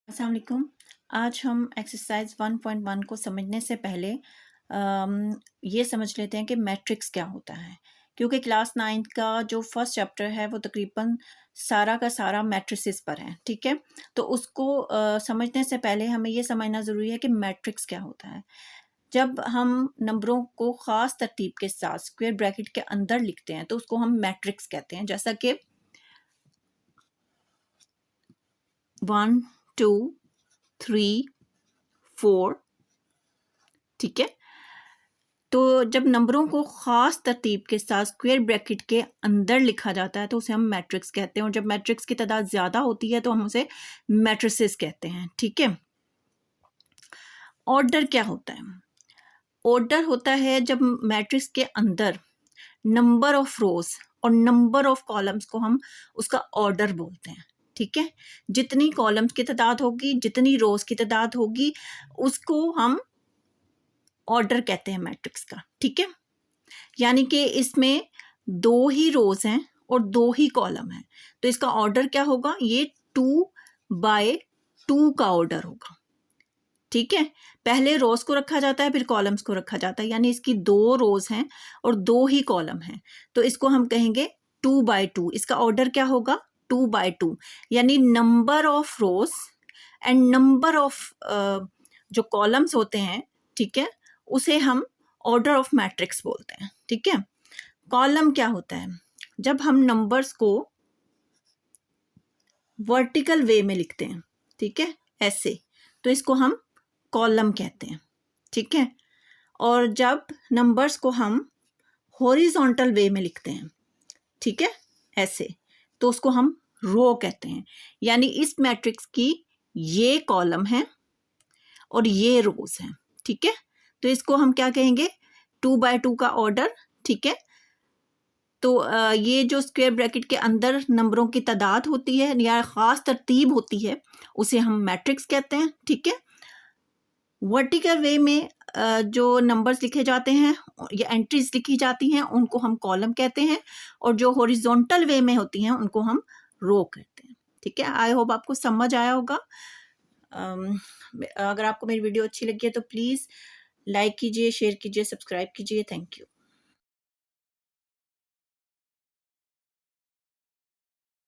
अस्सलाम वालेकुम। आज हम एक्सरसाइज 1.1 को समझने से पहले ये समझ लेते हैं कि मैट्रिक्स क्या होता है, क्योंकि क्लास 9 का जो फर्स्ट चैप्टर है वो तकरीबन सारा का सारा मैट्रिसेस पर है। ठीक है, तो उसको समझने से पहले हमें ये समझना ज़रूरी है कि मैट्रिक्स क्या होता है। जब हम नंबरों को ख़ास तरतीब के साथ स्क्वायर ब्रैकेट के अंदर लिखते हैं तो उसको हम मैट्रिक्स कहते हैं, जैसा कि 1 2 3 4। ठीक है, तो जब नंबरों को ख़ास तरतीब के साथ स्क्वायर ब्रैकेट के अंदर लिखा जाता है तो उसे हम मैट्रिक्स कहते हैं, और जब मैट्रिक्स की तादाद ज़्यादा होती है तो हम उसे मैट्रिसेस कहते हैं। ठीक है, ऑर्डर क्या होता है? ऑर्डर होता है जब मैट्रिक्स के अंदर नंबर ऑफ रोज और नंबर ऑफ कॉलम्स को हम उसका ऑर्डर बोलते हैं। ठीक है, जितनी कॉलम्स की तादाद होगी, जितनी रोज की तादाद होगी, उसको हम ऑर्डर कहते हैं मैट्रिक्स का। ठीक है, यानी कि इसमें 2 ही रोज हैं और 2 ही कॉलम हैं, तो इसका ऑर्डर क्या होगा? ये 2/2 का ऑर्डर होगा। ठीक है, पहले रोज को रखा जाता है, फिर कॉलम्स को रखा जाता है, यानी इसकी 2 रोज हैं और 2 ही कॉलम हैं, तो इसको हम कहेंगे 2/2। इसका ऑर्डर क्या होगा? 2/2, यानी number of rose and number of जो कॉलम्स होते हैं, ठीक है, उसे हम ऑर्डर ऑफ मैट्रिक्स बोलते हैं। ठीक है, कॉलम क्या होता है? जब हम नंबर्स को वर्टिकल वे में लिखते हैं, ठीक है, ऐसे, तो इसको हम कॉलम कहते हैं। ठीक है, और जब नंबर्स को हम हॉरिजॉन्टल वे में लिखते हैं, ठीक है, ऐसे, तो उसको हम रो कहते हैं। यानी इस मैट्रिक्स की ये कॉलम है और ये रोज हैं। ठीक है, तो इसको हम क्या कहेंगे? 2/2 का ऑर्डर। ठीक है, तो ये जो स्क्वायर ब्रैकेट के अंदर नंबरों की तादाद होती है या ख़ास तरतीब होती है, उसे हम मैट्रिक्स कहते हैं। ठीक है, वर्टिकल वे में जो नंबर्स लिखे जाते हैं या एंट्रीज लिखी जाती हैं उनको हम कॉलम कहते हैं, और जो हॉरिजॉन्टल वे में होती हैं उनको हम रो कहते हैं। ठीक है, आई होप आपको समझ आया होगा। अगर आपको मेरी वीडियो अच्छी लगी है तो प्लीज़ लाइक कीजिए, शेयर कीजिए, सब्सक्राइब कीजिए। Thank you.